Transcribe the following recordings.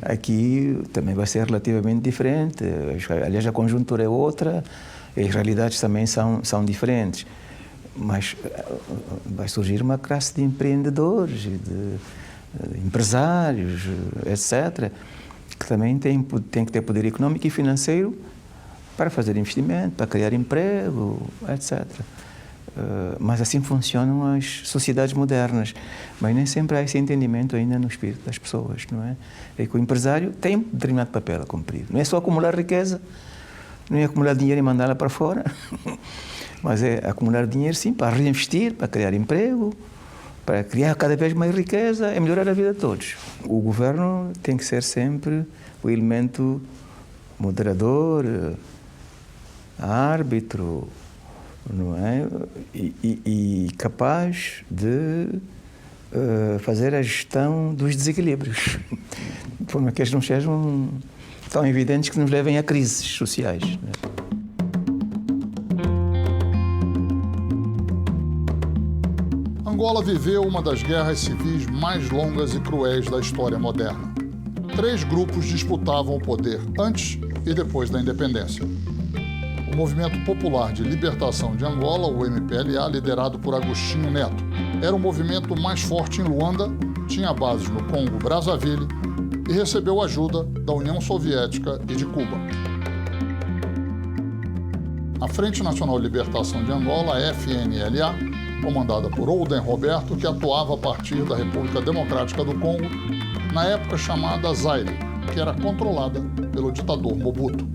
Aqui também vai ser relativamente diferente. Aliás, a conjuntura é outra, as realidades também são diferentes. Mas vai surgir uma classe de empreendedores, de empresários, etc., que também tem que ter poder econômico e financeiro para fazer investimento, para criar emprego, etc. Mas assim funcionam as sociedades modernas. Mas nem sempre há esse entendimento ainda no espírito das pessoas, não é? É que o empresário tem um determinado papel a cumprir. Não é só acumular riqueza, não é acumular dinheiro e mandá-la para fora, mas é acumular dinheiro, sim, para reinvestir, para criar emprego, para criar cada vez mais riqueza, é melhorar a vida de todos. O governo tem que ser sempre o elemento moderador, árbitro, não é? E capaz de fazer a gestão dos desequilíbrios, de forma que eles não sejam tão evidentes que nos levem a crises sociais. Não é? Angola viveu uma das guerras civis mais longas e cruéis da história moderna. 3 grupos disputavam o poder antes e depois da independência. O Movimento Popular de Libertação de Angola, o MPLA, liderado por Agostinho Neto, era o movimento mais forte em Luanda, tinha bases no Congo-Brazzaville e recebeu ajuda da União Soviética e de Cuba. A Frente Nacional de Libertação de Angola, a FNLA, comandada por Ouden Roberto, que atuava a partir da República Democrática do Congo, na época chamada Zaire, que era controlada pelo ditador Mobutu.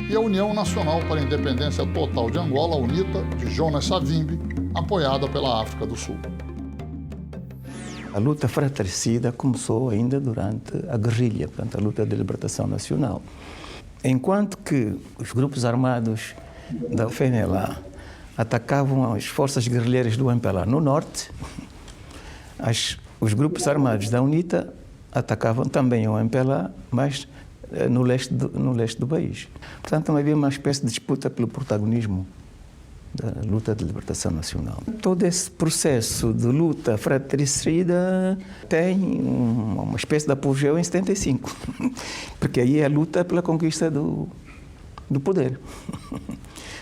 E a União Nacional para a Independência Total de Angola, a UNITA, de Jonas Savimbi, apoiada pela África do Sul. A luta fratricida começou ainda durante a guerrilha, portanto, a luta de libertação nacional. Enquanto que os grupos armados da FNLA atacavam as forças guerrilheiras do MPLA no norte, os grupos armados da UNITA atacavam também o MPLA, mas no leste do país. Portanto, não havia uma espécie de disputa pelo protagonismo da luta de libertação nacional. Todo esse processo de luta fratricida tem uma espécie de apogeu em 75, porque aí é a luta pela conquista do poder.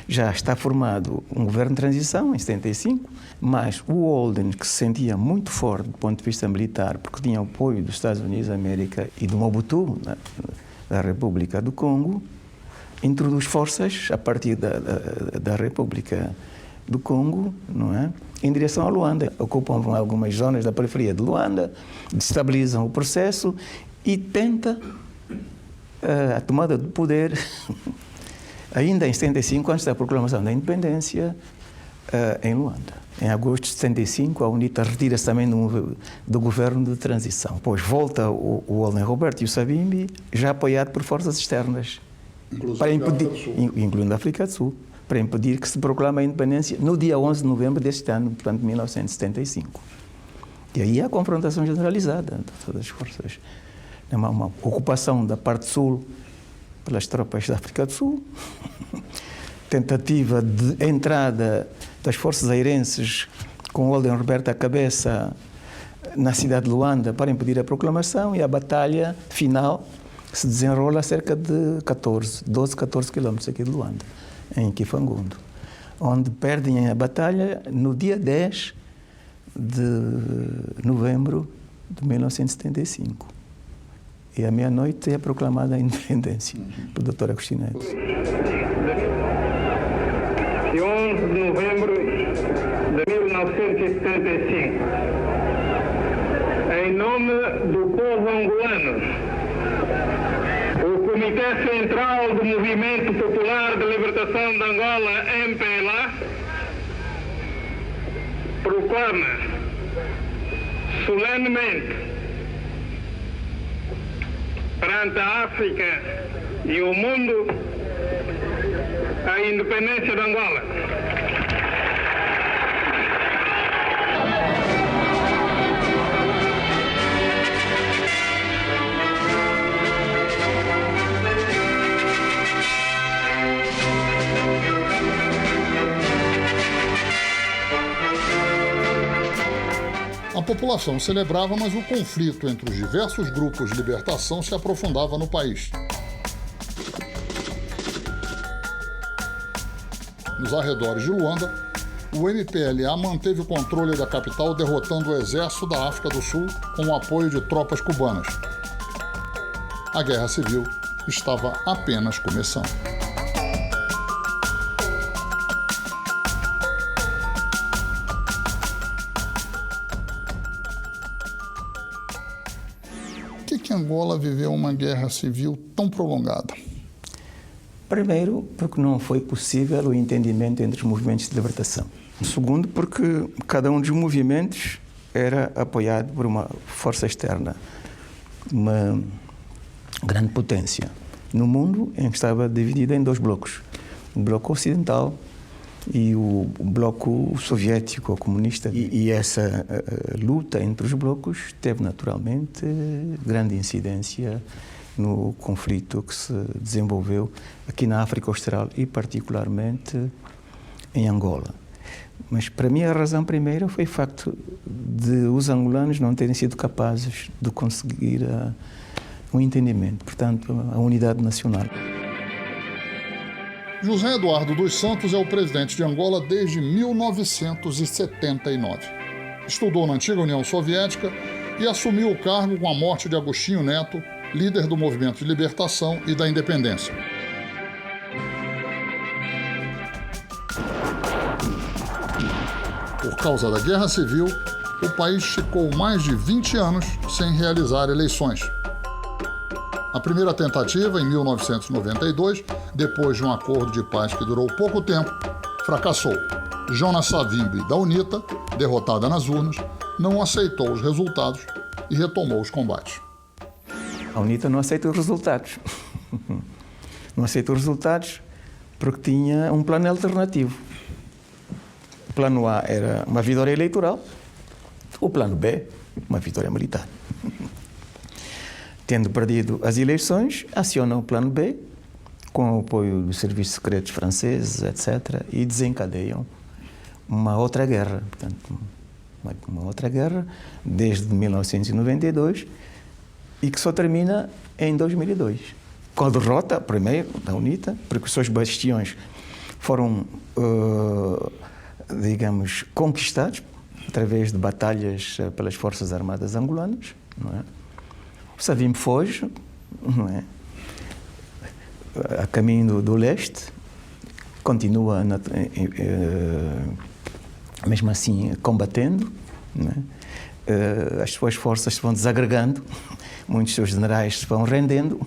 Já está formado um governo de transição em 75, mas o Ouden, que se sentia muito forte do ponto de vista militar, porque tinha o apoio dos Estados Unidos da América e do Mobutu, da República do Congo, introduz forças a partir da República do Congo, não é? Em direção a Luanda. Ocupam algumas zonas da periferia de Luanda, destabilizam o processo e tenta a tomada do poder ainda em 75, antes da proclamação da independência, em Luanda. Em agosto de 75, a UNITA retira-se também do governo de transição. Depois volta o Ouden Roberto e o Savimbi, já apoiado por forças externas, para impedir, incluindo a África do Sul, para impedir que se proclame a independência no dia 11 de novembro deste ano, portanto, 1975. E aí há a confrontação generalizada de todas as forças. Uma ocupação da parte sul pelas tropas da África do Sul, tentativa de entrada das forças airenses com Ouden Roberto à cabeça na cidade de Luanda para impedir a proclamação, e a batalha final se desenrola a cerca de 12, 14 quilómetros aqui de Luanda, em Kifangondo, onde perdem a batalha no dia 10 de novembro de 1975. E à meia-noite é proclamada a independência pelo Dr. Agostinho Neto. De 11 de novembro de 1975, em nome do povo angolano, o Comitê Central do Movimento Popular de Libertação de Angola, MPLA, proclama solenemente perante a África e o mundo a independência de Angola. A população celebrava, mas o conflito entre os diversos grupos de libertação se aprofundava no país. Nos arredores de Luanda, o MPLA manteve o controle da capital, derrotando o exército da África do Sul com o apoio de tropas cubanas. A Guerra Civil estava apenas começando. Por que Angola viveu uma guerra civil tão prolongada? Primeiro, porque não foi possível o entendimento entre os movimentos de libertação. Segundo, porque cada um dos movimentos era apoiado por uma força externa, uma grande potência, no mundo em que estava dividida em dois blocos, o bloco ocidental e o bloco soviético ou comunista. E essa luta entre os blocos teve naturalmente grande incidência no conflito que se desenvolveu aqui na África Austral e particularmente em Angola. Mas para mim a razão primeira foi o facto de os angolanos não terem sido capazes de conseguir um entendimento, portanto, a unidade nacional. José Eduardo dos Santos é o presidente de Angola desde 1979. Estudou na antiga União Soviética e assumiu o cargo com a morte de Agostinho Neto, líder do movimento de libertação e da independência. Por causa da Guerra Civil, o país ficou mais de 20 anos sem realizar eleições. A primeira tentativa, em 1992, depois de um acordo de paz que durou pouco tempo, fracassou. Jonas Savimbi, da UNITA, derrotada nas urnas, não aceitou os resultados e retomou os combates. A UNITA não aceita os resultados. Não aceita os resultados porque tinha um plano alternativo. O plano A era uma vitória eleitoral, o plano B, uma vitória militar. Tendo perdido as eleições, acionam o plano B, com o apoio dos serviços secretos franceses, etc., e desencadeiam uma outra guerra. Portanto, uma outra guerra desde 1992 e que só termina em 2002. Com a derrota, primeiro, da UNITA, porque os seus bastiões foram, digamos, conquistados através de batalhas pelas Forças Armadas angolanas, não é? O Savimbi foge, não é? A caminho do leste, continua, mesmo assim, combatendo, não é? As suas forças se vão desagregando, muitos seus generais se vão rendendo,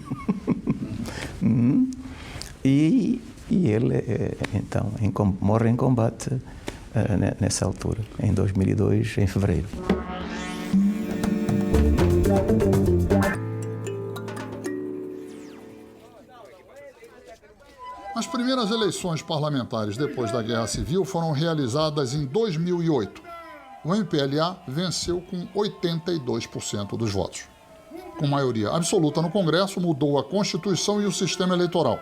e ele, então, morre em combate nessa altura, em 2002, em fevereiro. As primeiras eleições parlamentares depois da Guerra Civil foram realizadas em 2008. O MPLA venceu com 82% dos votos. Com maioria absoluta no Congresso, mudou a Constituição e o sistema eleitoral.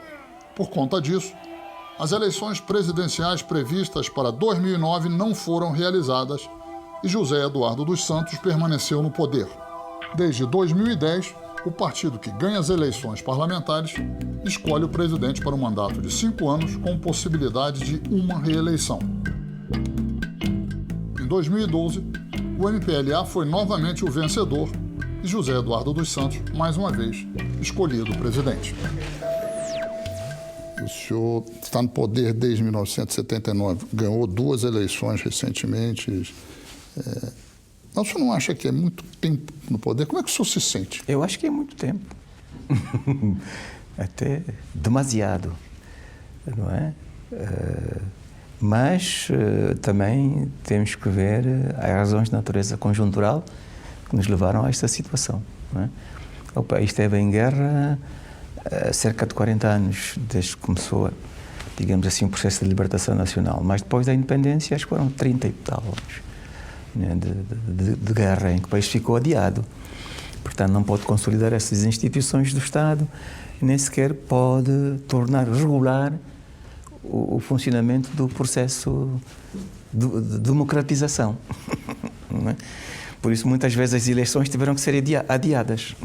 Por conta disso, as eleições presidenciais previstas para 2009 não foram realizadas e José Eduardo dos Santos permaneceu no poder. Desde 2010, o partido que ganha as eleições parlamentares escolhe o presidente para um mandato de 5 anos com possibilidade de uma reeleição. Em 2012, o MPLA foi novamente o vencedor e José Eduardo dos Santos, mais uma vez, escolhido presidente. O senhor está no poder desde 1979, ganhou 2 eleições recentemente. Mas o senhor não acha que é muito tempo no poder? Como é que o senhor se sente? Eu acho que é muito tempo. Até demasiado, não é? Mas também temos que ver as razões de natureza conjuntural que nos levaram a esta situação, não é? O país esteve em guerra há cerca de 40 anos, desde que começou, digamos assim, o processo de libertação nacional. Mas depois da independência, acho que foram 30 e tal anos de guerra em que o país ficou adiado. Portanto, não pode consolidar essas instituições do Estado, nem sequer pode tornar regular o funcionamento do processo de democratização. Não é? Por isso, muitas vezes, as eleições tiveram que ser adiadas.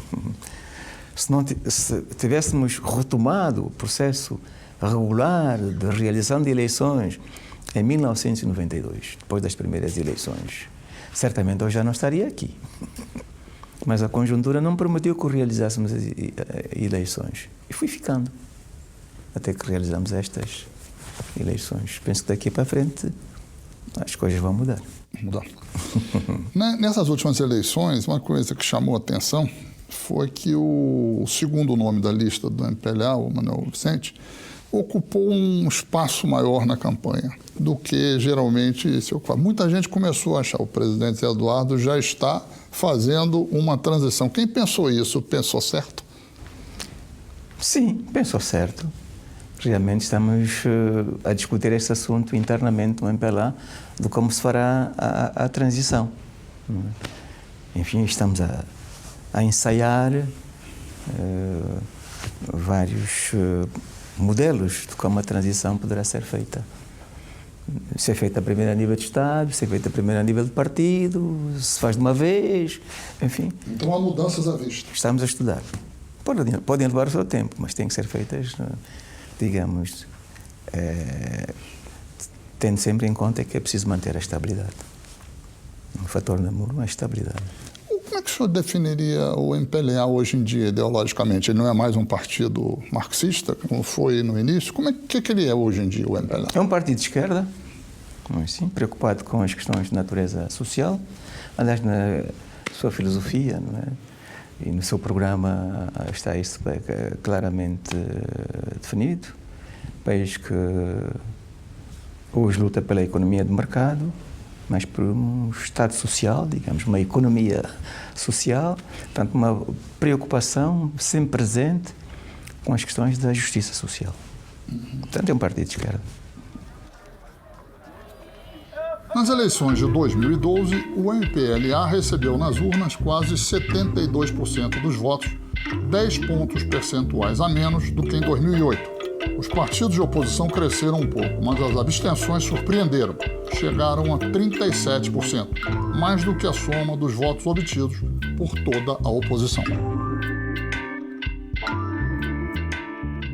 Se tivéssemos retomado o processo regular de realização de eleições em 1992, depois das primeiras eleições, certamente eu já não estaria aqui. Mas a conjuntura não permitiu que realizássemos as eleições. E fui ficando, até que realizamos estas eleições. Penso que daqui para frente as coisas vão mudar. Nessas últimas eleições, uma coisa que chamou a atenção foi que o segundo nome da lista do MPLA, o Manuel Vicente, ocupou um espaço maior na campanha do que geralmente se ocupa. Muita gente começou a achar que o presidente Eduardo já está fazendo uma transição. Quem pensou isso, pensou certo? Sim, pensou certo. Realmente estamos a discutir esse assunto internamente no MPLA, de como se fará a transição. Enfim, estamos a ensaiar vários modelos de como a transição poderá ser feita. Ser feita primeiro a nível de Estado, ser feita primeiro a nível de partido, se faz de uma vez, enfim. Então há mudanças à vista. Estamos a estudar. Podem levar o seu tempo, mas têm que ser feitas, digamos, tendo sempre em conta que é preciso manter a estabilidade. Um fator de namoro é a estabilidade. Como é que o senhor definiria o MPLA hoje em dia, ideologicamente? Ele não é mais um partido marxista, como foi no início? Como é que ele é hoje em dia, o MPLA? É um partido de esquerda, não é assim? Preocupado com as questões de natureza social. Aliás, na sua filosofia, não é? E no seu programa está isso claramente definido. País que hoje luta pela economia de mercado, mas por um Estado social, digamos, uma economia social, portanto, uma preocupação sempre presente com as questões da justiça social. Portanto, é um partido de esquerda. Nas eleições de 2012, o MPLA recebeu nas urnas quase 72% dos votos, 10 pontos percentuais a menos do que em 2008. Os partidos de oposição cresceram um pouco, mas as abstenções surpreenderam. Chegaram a 37%, mais do que a soma dos votos obtidos por toda a oposição.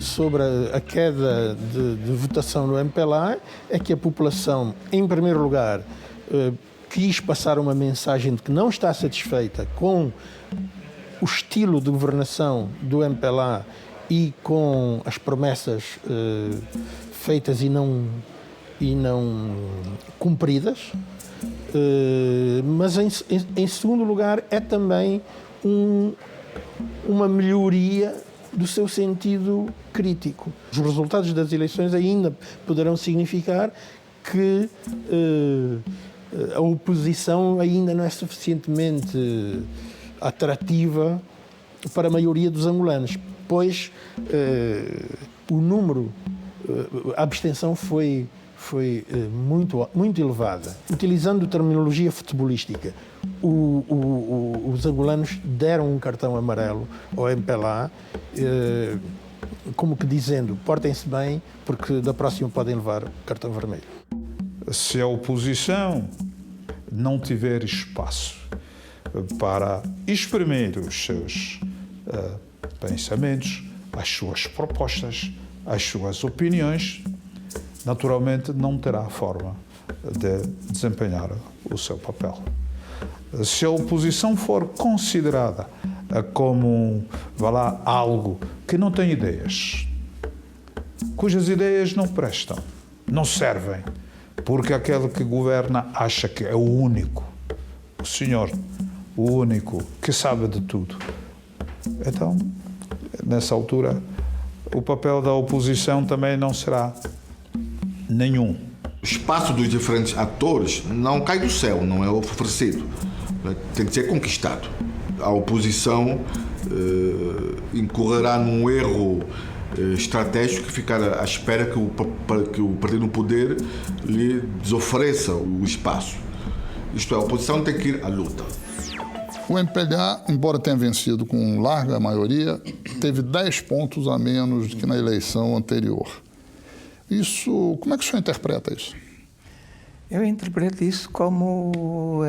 Sobre a queda de votação no MPLA, é que a população, em primeiro lugar, quis passar uma mensagem de que não está satisfeita com o estilo de governação do MPLA e com as promessas feitas e não cumpridas, mas em segundo lugar é também uma melhoria do seu sentido crítico. Os resultados das eleições ainda poderão significar que a oposição ainda não é suficientemente atrativa para a maioria dos angolanos, pois o número, a abstenção foi muito elevada. Utilizando terminologia futebolística, os angolanos deram um cartão amarelo ao MPLA, como que dizendo, portem-se bem, porque da próxima podem levar cartão vermelho. Se a oposição não tiver espaço para exprimir os seus pensamentos, as suas propostas, as suas opiniões, naturalmente não terá forma de desempenhar o seu papel. Se a oposição for considerada como, algo que não tem ideias, cujas ideias não prestam, não servem, porque aquele que governa acha que é o único, o senhor, o único que sabe de tudo. Então, nessa altura, o papel da oposição também não será nenhum. O espaço dos diferentes atores não cai do céu, não é oferecido. Tem que ser conquistado. A oposição incorrerá num erro estratégico que ficar à espera que o partido no poder lhe desofereça o espaço. Isto é, a oposição tem que ir à luta. O MPLA, embora tenha vencido com larga maioria, teve 10 pontos a menos do que na eleição anterior. Isso, como é que o senhor interpreta isso? Eu interpreto isso como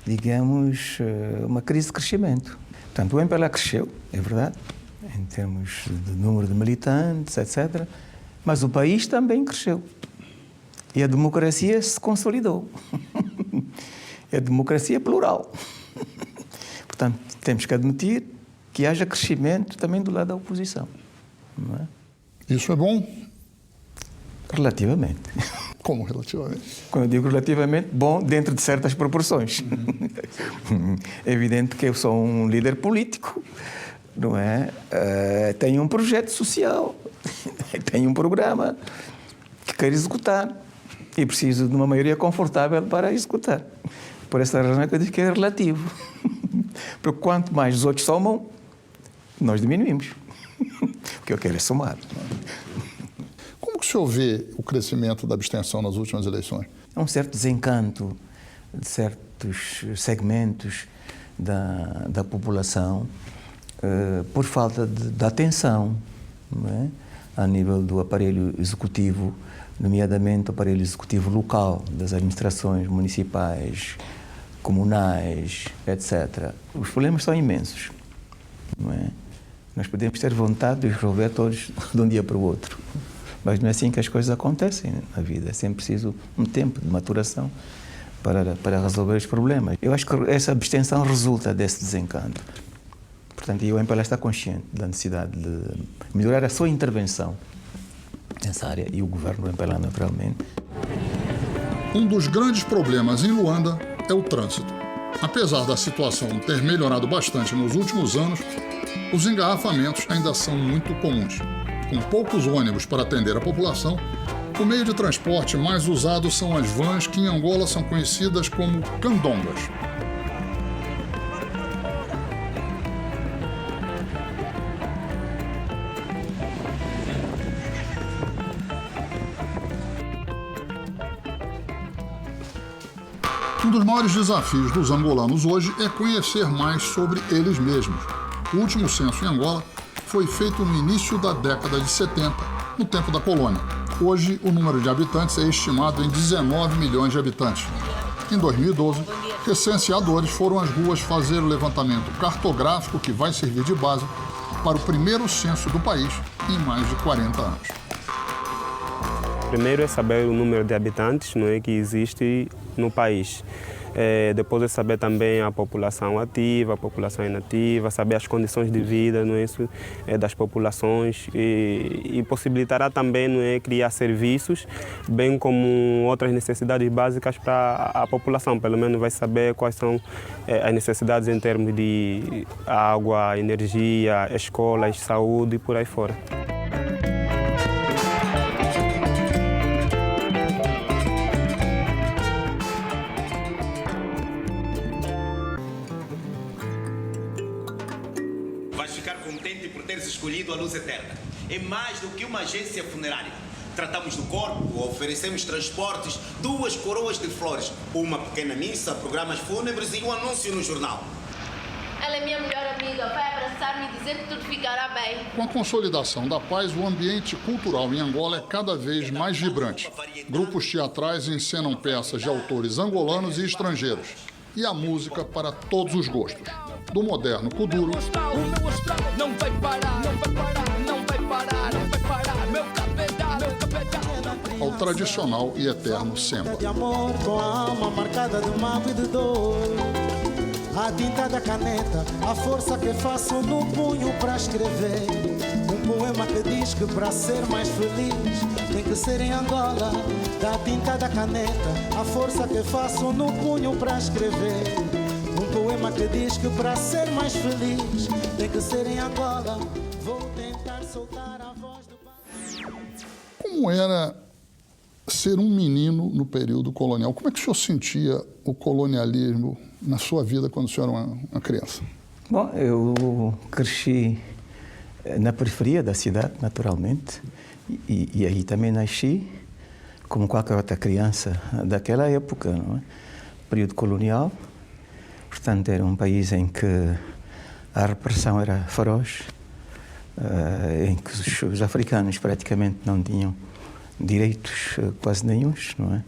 digamos, uma crise de crescimento. Portanto, o MPLA cresceu, é verdade, em termos de número de militantes, etc., mas o país também cresceu. E a democracia se consolidou. É a democracia plural. Portanto, temos que admitir que haja crescimento também do lado da oposição. Não é? Isso é bom? Relativamente. Como relativamente? Quando eu digo relativamente, bom, dentro de certas proporções. É evidente que eu sou um líder político, não é? Tenho um projeto social, tenho um programa que quero executar e preciso de uma maioria confortável para executar. Por essa razão é que eu digo que é relativo. Porque quanto mais os outros somam, nós diminuímos. O que eu quero é somar. Como que o senhor vê o crescimento da abstenção nas últimas eleições? Há um certo desencanto de certos segmentos da população por falta de atenção, não é? A nível do aparelho executivo, nomeadamente o aparelho executivo local, das administrações municipais, comunais, etc. Os problemas são imensos, não é? Nós podemos ter vontade de resolver todos de um dia para o outro, mas não é assim que as coisas acontecem na vida. É sempre preciso um tempo de maturação para resolver os problemas. Eu acho que essa abstenção resulta desse desencanto. Portanto, o MPLA está consciente da necessidade de melhorar a sua intervenção nessa área e o governo do MPLA, naturalmente. Um dos grandes problemas em Luanda é o trânsito. Apesar da situação ter melhorado bastante nos últimos anos, os engarrafamentos ainda são muito comuns. Com poucos ônibus para atender a população, o meio de transporte mais usado são as vans, que em Angola são conhecidas como candongas. Um dos maiores desafios dos angolanos hoje é conhecer mais sobre eles mesmos. O último censo em Angola foi feito no início da década de 70, no tempo da colônia. Hoje, o número de habitantes é estimado em 19 milhões de habitantes. Em 2012, recenseadores foram às ruas fazer o levantamento cartográfico que vai servir de base para o primeiro censo do país em mais de 40 anos. Primeiro é saber o número de habitantes, não é, que existe no país. Depois é saber também a população ativa, a população inativa, saber as condições de vida, não é, isso, das populações e possibilitará também, não é, criar serviços, bem como outras necessidades básicas para a população. Pelo menos vai saber quais são as necessidades em termos de água, energia, escolas, saúde e por aí fora. Escolhido a luz eterna. É mais do que uma agência funerária. Tratamos do corpo, oferecemos transportes, 2 coroas de flores, uma pequena missa, programas fúnebres e um anúncio no jornal. Ela é minha melhor amiga, vai abraçar-me e dizer que tudo ficará bem. Com a consolidação da paz, o ambiente cultural em Angola é cada vez mais vibrante. Grupos teatrais encenam peças de autores angolanos e estrangeiros. E a música para todos os gostos. Do moderno kuduro ao tradicional e eterno samba. De amor com a alma marcada de mágoa e de dor. A tinta da caneta, a força que faço no punho para escrever. Um poema que diz que para ser mais feliz tem que ser em Angola. Da tinta da caneta, a força que faço no punho para escrever. Um poema que diz que para ser mais feliz tem que ser em Angola. Vou tentar soltar a voz do pai. Como era ser um menino no período colonial? Como é que o senhor sentia o colonialismo na sua vida quando o senhor era uma criança? Bom, eu cresci na periferia da cidade, naturalmente, e aí também nasci, como qualquer outra criança daquela época, não é? Período colonial. Portanto, era um país em que a repressão era feroz, em que os africanos praticamente não tinham direitos quase nenhuns, não é?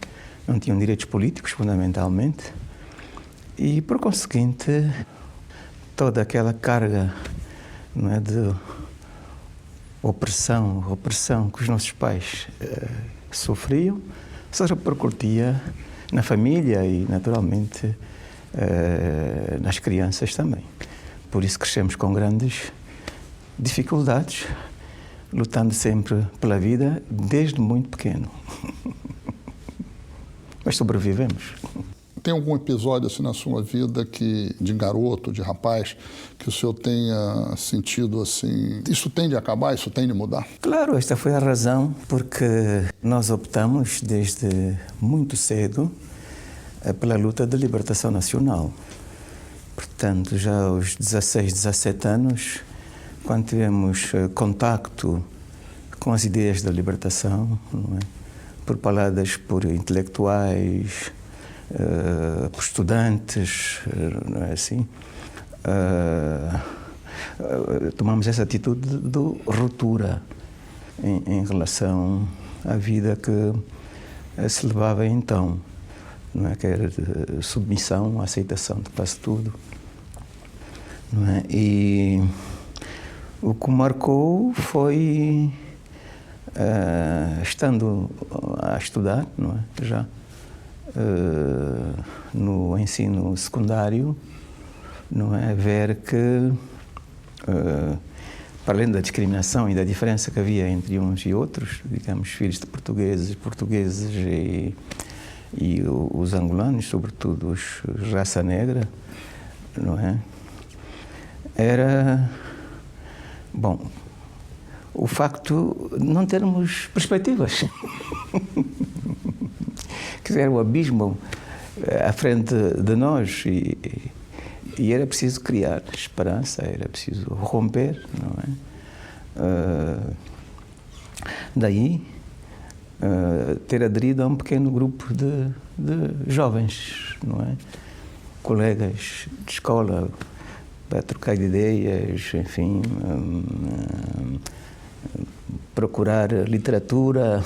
Não tinham direitos políticos, fundamentalmente. E, por conseguinte, toda aquela carga, não é, de opressão que os nossos pais sofriam, se repercutia na família e, naturalmente, nas crianças também. Por isso crescemos com grandes dificuldades, lutando sempre pela vida desde muito pequeno. Mas sobrevivemos. Tem algum episódio assim na sua vida de garoto, de rapaz, que o senhor tenha sentido assim, isso tem de acabar, isso tem de mudar? Claro, esta foi a razão porque nós optamos desde muito cedo pela luta de libertação nacional. Portanto, já aos 16, 17 anos, quando tivemos contacto com as ideias da libertação, não é? Propaladas por intelectuais, por estudantes, não é assim? Tomamos essa atitude de ruptura em relação à vida que se levava então, não é? Que era de submissão, aceitação de quase tudo, não é? E o que marcou foi, estando a estudar, não é? Já no ensino secundário, não é? Ver que, para além da discriminação e da diferença que havia entre uns e outros, digamos, filhos de portugueses e os angolanos, sobretudo os raça negra, não é? Era, bom, o facto de não termos perspectivas. Quer dizer, o abismo à frente de nós e era preciso criar esperança, era preciso romper, não é? Daí ter aderido a um pequeno grupo de jovens, não é? Colegas de escola, para trocar ideias, enfim, procurar literatura,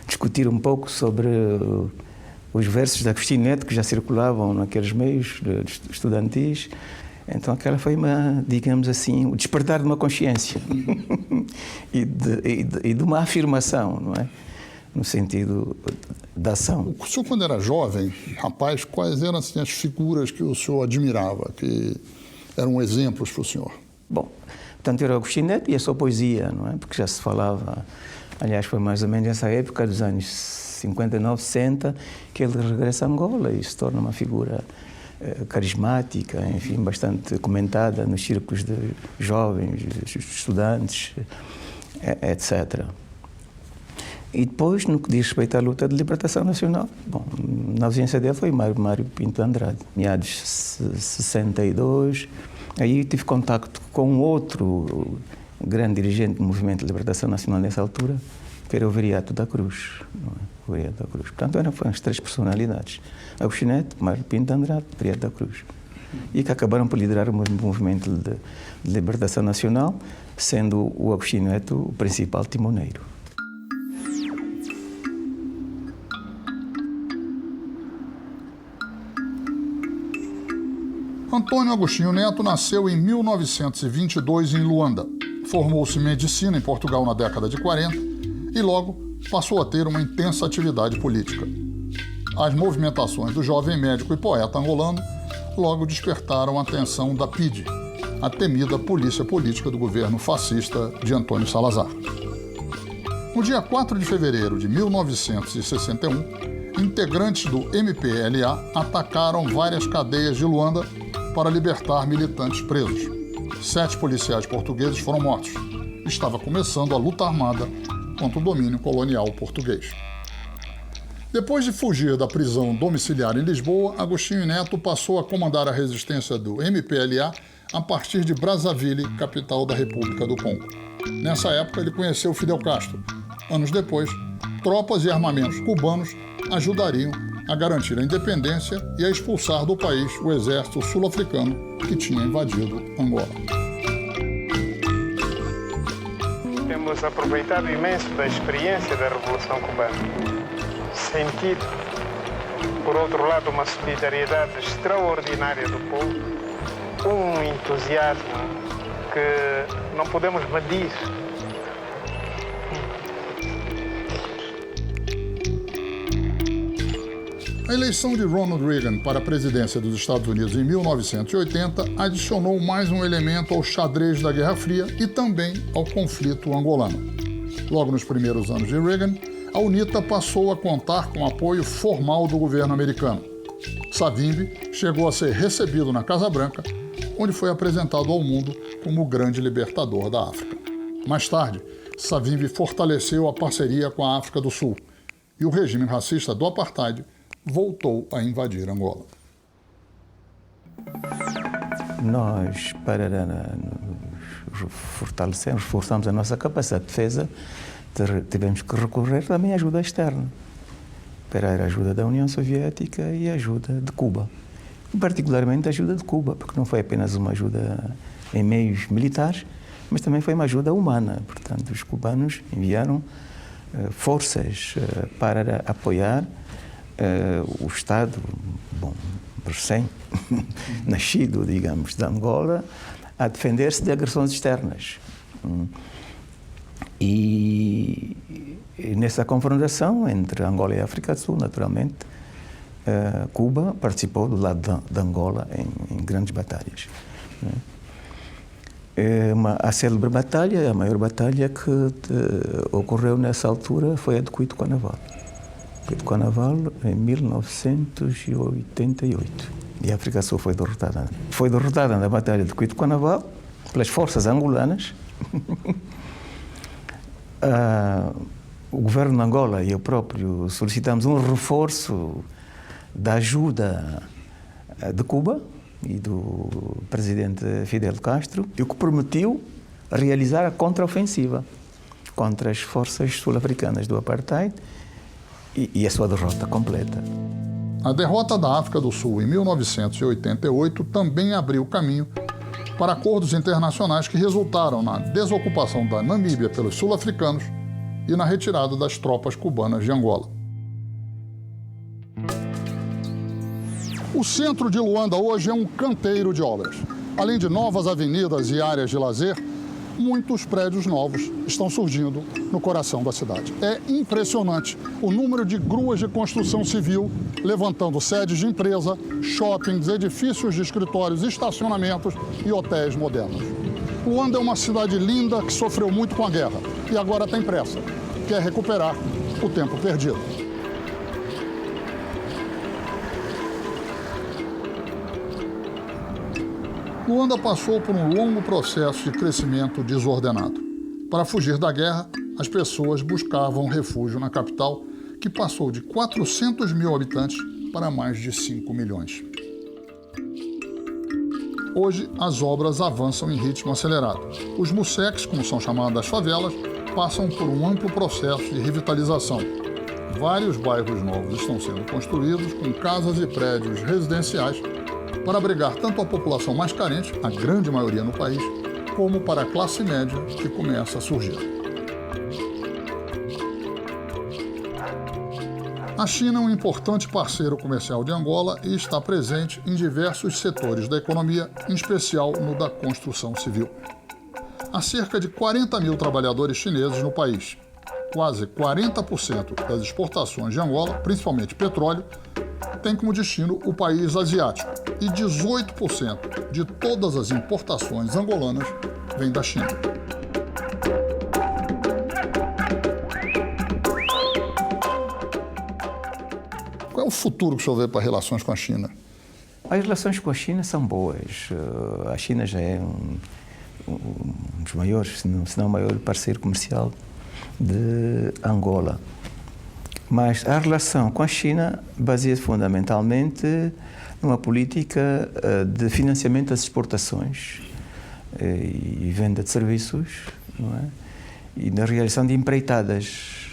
discutir um pouco sobre os versos de Agostinho Neto que já circulavam naqueles meios estudantis. Então aquela foi digamos assim, o despertar de uma consciência e de uma afirmação, não é? No sentido da ação. O senhor, quando era jovem, rapaz, quais eram assim, as figuras que o senhor admirava, que eram exemplos para o senhor? Bom, portanto, era Agostinho Neto e a sua poesia, não é? Porque já se falava, aliás, foi mais ou menos nessa época dos anos 59, 60, que ele regressa a Angola e se torna uma figura carismática, enfim, bastante comentada nos círculos de jovens, estudantes, etc. E depois, no que diz respeito à luta de libertação nacional, bom, na ausência dele foi Mário Pinto Andrade, meados de 62. Aí tive contacto com outro grande dirigente do Movimento de Libertação Nacional nessa altura, que era o Viriato da Cruz. Não é? O Viriato da Cruz. Portanto, foram as três personalidades: Agostinho Neto, Mário Pinto Andrade, Viriato da Cruz. E que acabaram por liderar o Movimento de Libertação Nacional, sendo o Agostinho Neto o principal timoneiro. Antônio Agostinho Neto nasceu em 1922 em Luanda. Formou-se em medicina em Portugal na década de 40 e logo passou a ter uma intensa atividade política. As movimentações do jovem médico e poeta angolano logo despertaram a atenção da PIDE, a temida polícia política do governo fascista de Antônio Salazar. No dia 4 de fevereiro de 1961, integrantes do MPLA atacaram várias cadeias de Luanda para libertar militantes presos. 7 policiais portugueses foram mortos. Estava começando a luta armada contra o domínio colonial português. Depois de fugir da prisão domiciliar em Lisboa, Agostinho Neto passou a comandar a resistência do MPLA a partir de Brazzaville, capital da República do Congo. Nessa época, ele conheceu Fidel Castro. Anos depois, tropas e armamentos cubanos ajudariam a garantir a independência e a expulsar do país o exército sul-africano que tinha invadido Angola. Temos aproveitado imenso da experiência da Revolução Cubana, sentido por outro lado, uma solidariedade extraordinária do povo, um entusiasmo que não podemos medir. A eleição de Ronald Reagan para a presidência dos Estados Unidos em 1980 adicionou mais um elemento ao xadrez da Guerra Fria e também ao conflito angolano. Logo nos primeiros anos de Reagan, a UNITA passou a contar com apoio formal do governo americano. Savimbi chegou a ser recebido na Casa Branca, onde foi apresentado ao mundo como o grande libertador da África. Mais tarde, Savimbi fortaleceu a parceria com a África do Sul e o regime racista do apartheid voltou a invadir Angola. Nós, para nos fortalecermos, reforçarmos a nossa capacidade de defesa, tivemos que recorrer também à ajuda externa, para a ajuda da União Soviética e a ajuda de Cuba. Particularmente a ajuda de Cuba, porque não foi apenas uma ajuda em meios militares, mas também foi uma ajuda humana. Portanto, os cubanos enviaram forças para apoiar o Estado, recém-nascido, digamos, de Angola, a defender-se de agressões externas. E nessa confrontação entre Angola e África do Sul, naturalmente, Cuba participou do lado de Angola em grandes batalhas. A célebre batalha, a maior batalha que ocorreu nessa altura foi a de Cuito-Cuanavale. Cuito-Cuanavale em 1988. E a África do Sul foi derrotada. Foi derrotada na batalha de Cuito-Cuanavale pelas forças angolanas. O governo de Angola e eu próprio solicitamos um reforço da ajuda de Cuba e do presidente Fidel Castro, e o que permitiu realizar a contraofensiva contra as forças sul-africanas do apartheid e a sua derrota completa. A derrota da África do Sul em 1988 também abriu caminho para acordos internacionais que resultaram na desocupação da Namíbia pelos sul-africanos e na retirada das tropas cubanas de Angola. O centro de Luanda hoje é um canteiro de obras. Além de novas avenidas e áreas de lazer, muitos prédios novos estão surgindo no coração da cidade. É impressionante o número de gruas de construção civil levantando sedes de empresa, shoppings, edifícios de escritórios, estacionamentos e hotéis modernos. Luanda é uma cidade linda que sofreu muito com a guerra e agora tem pressa. Quer recuperar o tempo perdido. Luanda passou por um longo processo de crescimento desordenado. Para fugir da guerra, as pessoas buscavam refúgio na capital, que passou de 400 mil habitantes para mais de 5 milhões. Hoje, as obras avançam em ritmo acelerado. Os museques, como são chamadas as favelas, passam por um amplo processo de revitalização. Vários bairros novos estão sendo construídos com casas e prédios residenciais para abrigar tanto a população mais carente, a grande maioria no país, como para a classe média que começa a surgir. A China é um importante parceiro comercial de Angola e está presente em diversos setores da economia, em especial no da construção civil. Há cerca de 40 mil trabalhadores chineses no país. Quase 40% das exportações de Angola, principalmente petróleo, tem como destino o país asiático e 18% de todas as importações angolanas vêm da China. Qual é o futuro que o senhor vê para relações com a China? As relações com a China são boas. A China já é um dos maiores, se não o maior parceiro comercial de Angola. Mas a relação com a China baseia-se fundamentalmente numa política de financiamento das exportações e venda de serviços, não é? E na realização de empreitadas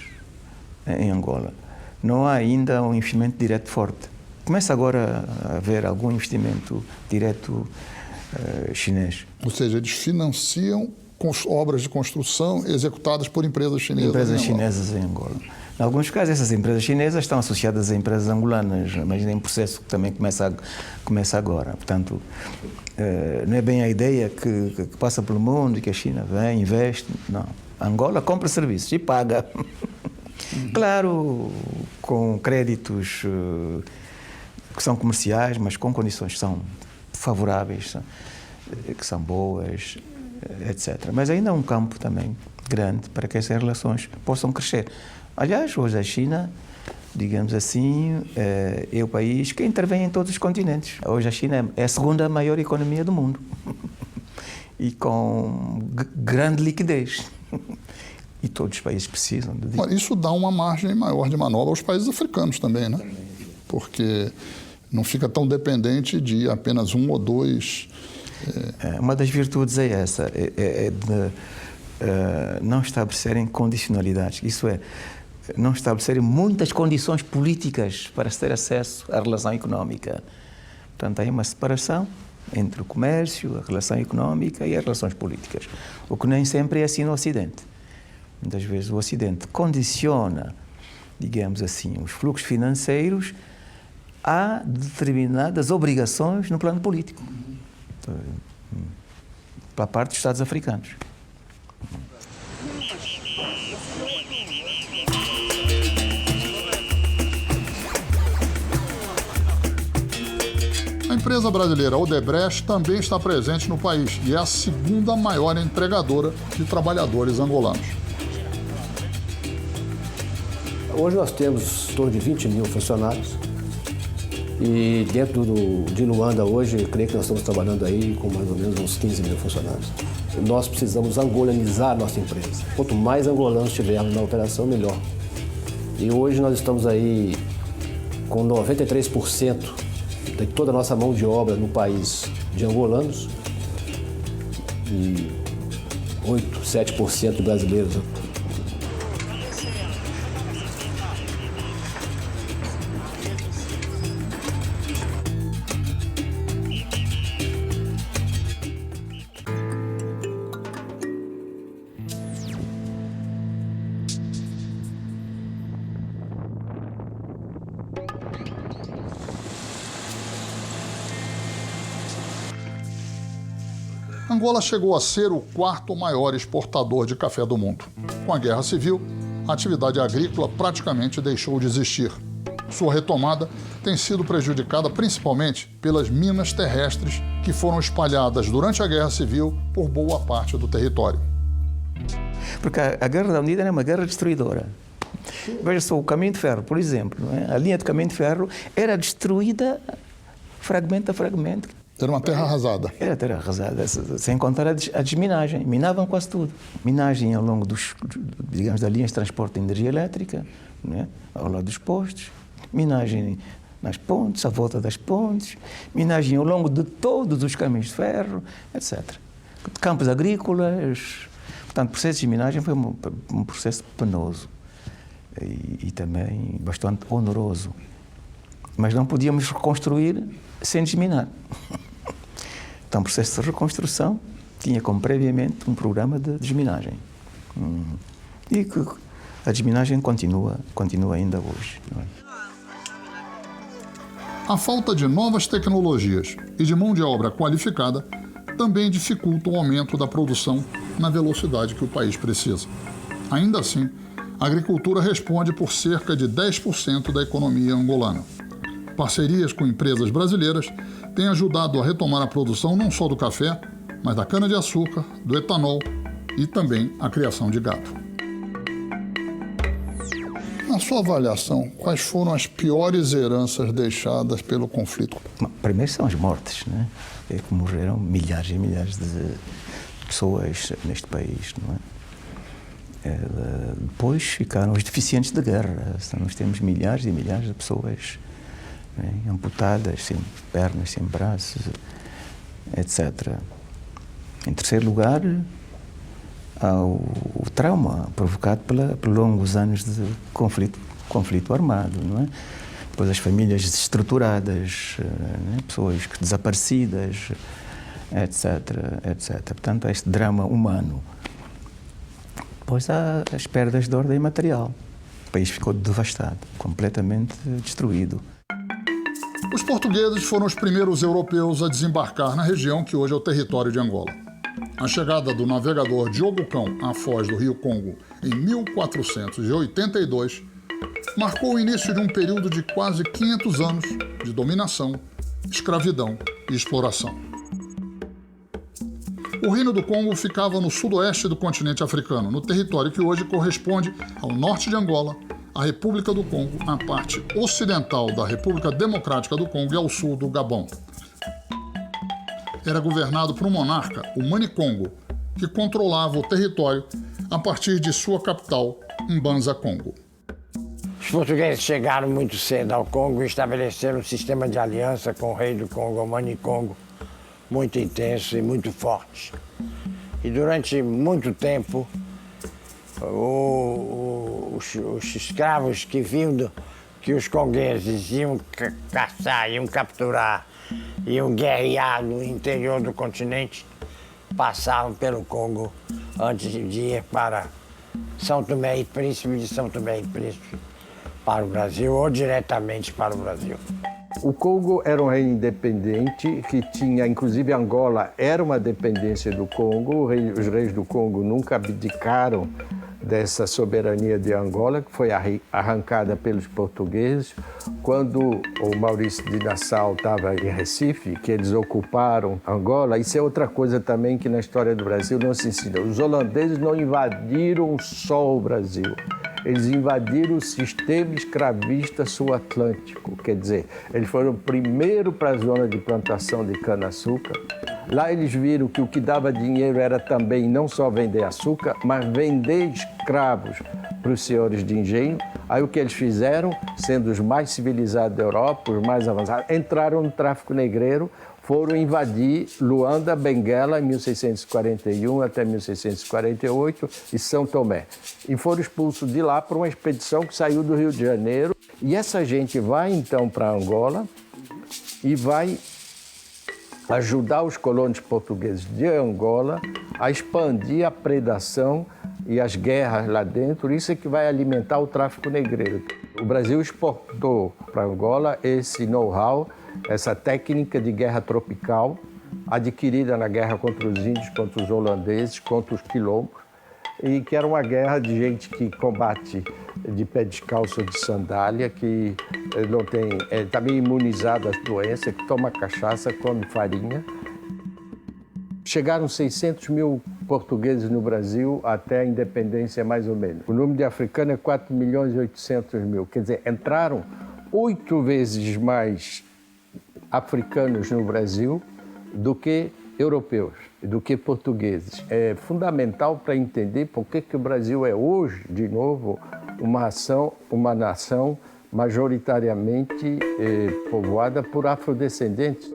em Angola. Não há ainda um investimento direto forte. Começa agora a haver algum investimento direto chinês. Ou seja, eles financiam obras de construção executadas por empresas chinesas em Angola. Em alguns casos, essas empresas chinesas estão associadas a empresas angolanas, mas é um processo que também começa agora. Portanto, não é bem a ideia que passa pelo mundo e que a China vem, investe. Não. Angola compra serviços e paga. Claro, com créditos que são comerciais, mas com condições que são favoráveis, que são boas, etc. Mas ainda há um campo também grande para que essas relações possam crescer. Aliás, hoje a China, digamos assim, é o país que intervém em todos os continentes. Hoje a China é a segunda maior economia do mundo e com grande liquidez. E todos os países precisam de dinheiro. Isso dá uma margem maior de manobra aos países africanos também, né? Porque não fica tão dependente de apenas um ou dois. Uma das virtudes é essa, de não estabelecerem condicionalidades. Isso é, não estabelecerem muitas condições políticas para se ter acesso à relação económica. Portanto, há uma separação entre o comércio, a relação económica e as relações políticas, o que nem sempre é assim no Ocidente. Muitas vezes o Ocidente condiciona, digamos assim, os fluxos financeiros a determinadas obrigações no plano político, para a parte dos Estados africanos. A empresa brasileira Odebrecht também está presente no país e é a segunda maior empregadora de trabalhadores angolanos. Hoje nós temos em torno de 20 mil funcionários e dentro de Luanda hoje, eu creio que nós estamos trabalhando aí com mais ou menos uns 15 mil funcionários. Nós precisamos angolanizar a nossa empresa. Quanto mais angolanos tivermos na operação, melhor. E hoje nós estamos aí com 93% de toda a nossa mão de obra no país de angolanos e 7% de brasileiros. Angola chegou a ser o quarto maior exportador de café do mundo. Com a Guerra Civil, a atividade agrícola praticamente deixou de existir. Sua retomada tem sido prejudicada principalmente pelas minas terrestres que foram espalhadas durante a Guerra Civil por boa parte do território. Porque a Guerra da Unida era uma guerra destruidora. Veja só, o caminho de ferro, por exemplo, não é? A linha de caminho de ferro era destruída fragmento a fragmento. Era uma terra arrasada. Era terra arrasada, sem contar a desminagem. Minavam quase tudo. Minagem ao longo digamos, das linhas de transporte de energia elétrica, né? Ao lado dos postos. Minagem nas pontes, à volta das pontes. Minagem ao longo de todos os caminhos de ferro, etc. Campos agrícolas. Portanto, o processo de minagem foi um processo penoso e também bastante oneroso. Mas não podíamos reconstruir sem desminar. Então, o processo de reconstrução tinha como previamente um programa de desminagem. E que a desminagem continua ainda hoje. Não é? A falta de novas tecnologias e de mão de obra qualificada também dificulta o aumento da produção na velocidade que o país precisa. Ainda assim, a agricultura responde por cerca de 10% da economia angolana. Parcerias com empresas brasileiras têm ajudado a retomar a produção não só do café, mas da cana-de-açúcar, do etanol e também a criação de gado. Na sua avaliação, quais foram as piores heranças deixadas pelo conflito? Primeiro são as mortes, né? É que morreram milhares e milhares de pessoas neste país, não é? Depois ficaram os deficientes de guerra. Nós temos milhares e milhares de pessoas, né, amputadas, sem pernas, sem braços, etc. Em terceiro lugar, há o trauma provocado por longos anos de conflito armado, não é? Depois as famílias desestruturadas, né, pessoas desaparecidas, etc. Portanto, há este drama humano. Depois há as perdas de ordem material, país ficou devastado, completamente destruído. Os portugueses foram os primeiros europeus a desembarcar na região que hoje é o território de Angola. A chegada do navegador Diogo Cão à foz do Rio Congo em 1482 marcou o início de um período de quase 500 anos de dominação, escravidão e exploração. O Reino do Congo ficava no sudoeste do continente africano, no território que hoje corresponde ao norte de Angola, a República do Congo, a parte ocidental da República Democrática do Congo e ao sul do Gabão. Era governado por um monarca, o Mani-Congo, que controlava o território a partir de sua capital, Mbanza-Congo. Os portugueses chegaram muito cedo ao Congo e estabeleceram um sistema de aliança com o rei do Congo, o Mani-Congo, muito intenso e muito forte. E durante muito tempo, os escravos que viam que os congueses iam caçar, iam capturar, iam guerrear no interior do continente, passavam pelo Congo antes de ir para São Tomé e Príncipe, de São Tomé e Príncipe para o Brasil ou diretamente para o Brasil. O Congo era um reino independente que tinha, inclusive Angola era uma dependência do Congo. Os reis do Congo nunca abdicaram dessa soberania de Angola, que foi arrancada pelos portugueses. Quando o Maurício de Nassau estava em Recife, que eles ocuparam Angola, isso é outra coisa também que na história do Brasil não se ensina. Os holandeses não invadiram só o Brasil. Eles invadiram o sistema escravista sul-atlântico, quer dizer, eles foram primeiro para a zona de plantação de cana-açúcar. Lá eles viram que o que dava dinheiro era também não só vender açúcar, mas vender escravos para os senhores de engenho. Aí o que eles fizeram, sendo os mais civilizados da Europa, os mais avançados, entraram no tráfico negreiro, foram invadir Luanda, Benguela, em 1641 até 1648, e São Tomé. E foram expulsos de lá por uma expedição que saiu do Rio de Janeiro. E essa gente vai, então, para Angola e vai ajudar os colonos portugueses de Angola a expandir a predação e as guerras lá dentro. Isso é que vai alimentar o tráfico negreiro. O Brasil exportou para Angola esse know-how, essa técnica de guerra tropical, adquirida na guerra contra os índios, contra os holandeses, contra os quilombos, e que era uma guerra de gente que combate de pé descalço ou de sandália, que não tem, está meio imunizado às doenças, que toma cachaça, come farinha. Chegaram 600 mil portugueses no Brasil até a independência, mais ou menos. O número de africanos é 4.800.000. Quer dizer, entraram 8 vezes mais africanos no Brasil do que europeus, do que portugueses. É fundamental para entender por que o Brasil é hoje, de novo, uma nação majoritariamente povoada por afrodescendentes.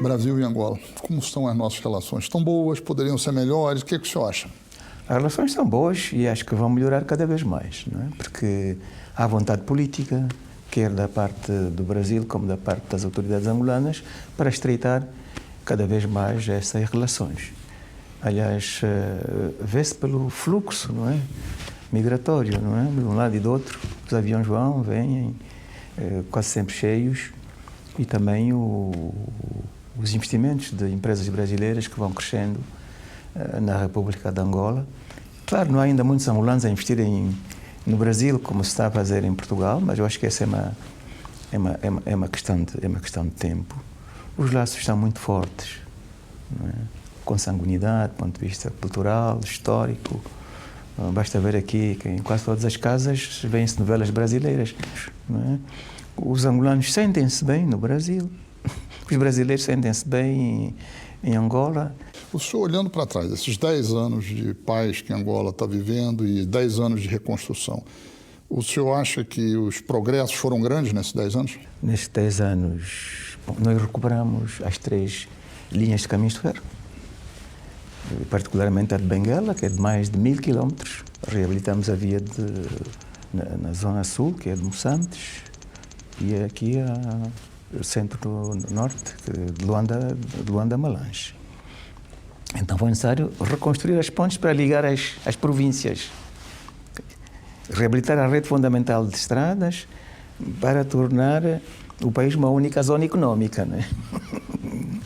Brasil e Angola, como estão as nossas relações? Estão boas? Poderiam ser melhores? O que o senhor acha? As relações estão boas e acho que vão melhorar cada vez mais, não é? Porque há vontade política, quer da parte do Brasil como da parte das autoridades angolanas, para estreitar cada vez mais essas relações. Aliás, vê-se pelo fluxo, não é? Migratório, não é? De um lado e do outro, os aviões vão, vêm, quase sempre cheios, e também os investimentos de empresas brasileiras que vão crescendo na República de Angola. Claro, não há ainda muitos angolanos a investirem no Brasil, como se está a fazer em Portugal, mas eu acho que essa é uma questão de tempo. Os laços estão muito fortes, não é? Com sanguinidade, do ponto de vista cultural, histórico. Basta ver aqui que em quase todas as casas vêm-se novelas brasileiras, não é? Os angolanos sentem-se bem no Brasil, os brasileiros sentem-se bem em Angola. O senhor, olhando para trás, esses 10 anos de paz que Angola está vivendo e 10 anos de reconstrução, o senhor acha que os progressos foram grandes nesses 10 anos? Nesses 10 anos, nós recuperamos as 3 linhas de caminhos de ferro, particularmente a de Benguela, que é de mais de 1000 quilómetros. Reabilitamos a via na Zona Sul, que é de Moçambique, e aqui o centro-norte, de Luanda a Malange. Então foi necessário reconstruir as pontes para ligar as províncias, reabilitar a rede fundamental de estradas para tornar o país uma única zona econômica, né?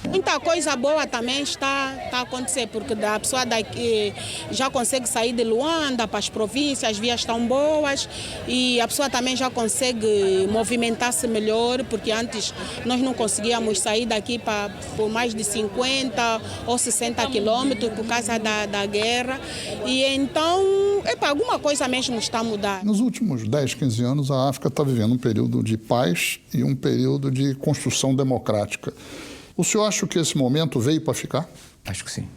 Muita coisa boa também está a acontecer, porque a pessoa daqui já consegue sair de Luanda para as províncias, as vias estão boas e a pessoa também já consegue movimentar-se melhor, porque antes nós não conseguíamos sair daqui por mais de 50 ou 60 quilômetros por causa da guerra. E então, alguma coisa mesmo está a mudar. Nos últimos 10, 15 anos, a África está vivendo um período de paz e um período de construção democrática. O senhor acha que esse momento veio para ficar? Acho que sim.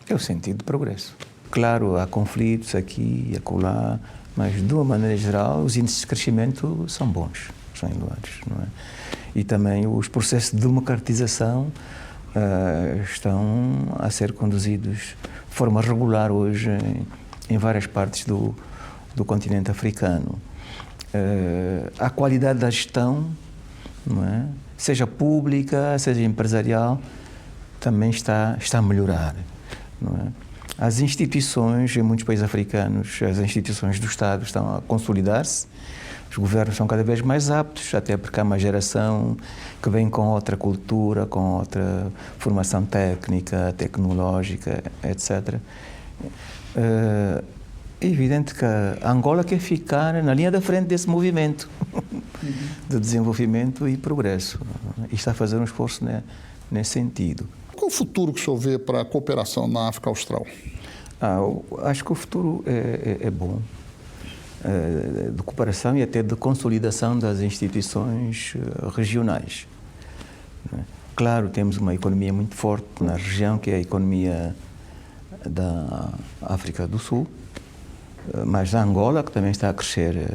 É o sentido de progresso. Claro, há conflitos aqui e acolá, mas de uma maneira geral os índices de crescimento são bons, são elevados, não é? E também os processos de democratização estão a ser conduzidos de forma regular hoje em várias partes do continente africano. A qualidade da gestão, não é? Seja pública, seja empresarial, também está a melhorar, não é? As instituições, em muitos países africanos, as instituições do Estado estão a consolidar-se, os governos são cada vez mais aptos, até porque há uma geração que vem com outra cultura, com outra formação técnica, tecnológica, etc. É evidente que a Angola quer ficar na linha da frente desse movimento de desenvolvimento e progresso, e está a fazer um esforço nesse sentido. Qual o futuro que o senhor vê para a cooperação na África Austral? Acho que o futuro é bom, de cooperação e até de consolidação das instituições regionais. Claro, temos uma economia muito forte na região, que é a economia da África do Sul, mas a Angola, que também está a crescer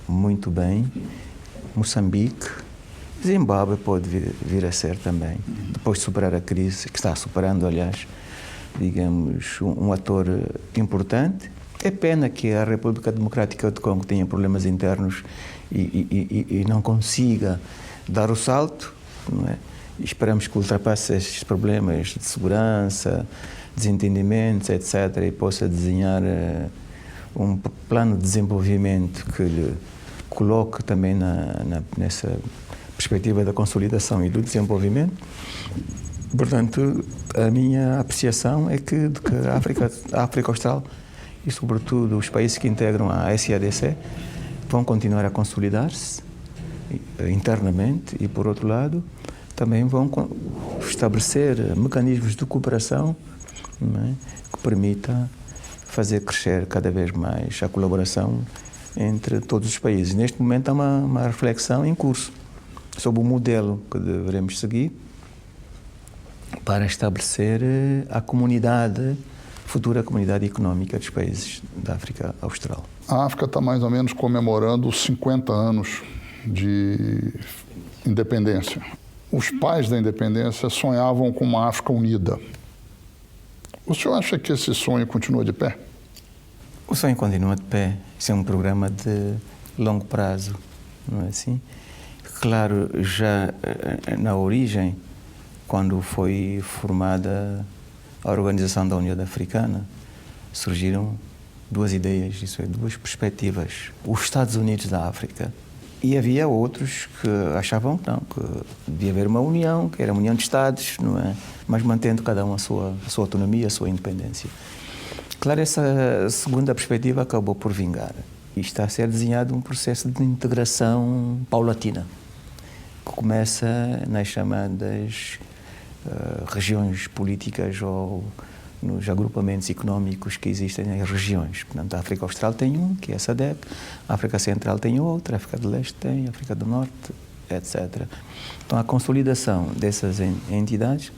muito bem, Moçambique, Zimbábue pode vir a ser também, depois de superar a crise, que está superando, aliás, digamos, um ator importante. É pena que a República Democrática do Congo tenha problemas internos e não consiga dar o salto, não é? Esperamos que ultrapasse estes problemas de segurança, desentendimentos, etc., e possa desenhar um plano de desenvolvimento que lhe coloque também nessa perspectiva da consolidação e do desenvolvimento. Portanto, a minha apreciação é que a África Austral e, sobretudo, os países que integram a SADC vão continuar a consolidar-se internamente e, por outro lado, também vão estabelecer mecanismos de cooperação, não é, que permita fazer crescer cada vez mais a colaboração entre todos os países. Neste momento há uma reflexão em curso sobre o modelo que devemos seguir para estabelecer a futura comunidade económica dos países da África Austral. A África está mais ou menos comemorando os 50 anos de independência. Os pais da independência sonhavam com uma África unida. O senhor acha que esse sonho continua de pé? O sonho continua de pé. Isso é um programa de longo prazo, não é assim? Claro, já na origem, quando foi formada a Organização da União Africana, surgiram duas ideias, isso é, duas perspectivas. Os Estados Unidos da África. E havia outros que achavam que não, que devia haver uma união, que era uma união de Estados, não é? Mas mantendo cada um a sua autonomia, a sua independência. Claro, essa segunda perspectiva acabou por vingar. E está a ser desenhado um processo de integração paulatina, que começa nas chamadas regiões políticas ou nos agrupamentos económicos que existem nas regiões. Portanto, a África Austral tem um, que é a SADC, a África Central tem outro, a África do Leste tem, a África do Norte, etc. Então, a consolidação dessas entidades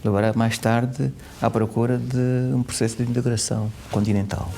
levará mais tarde à procura de um processo de integração continental.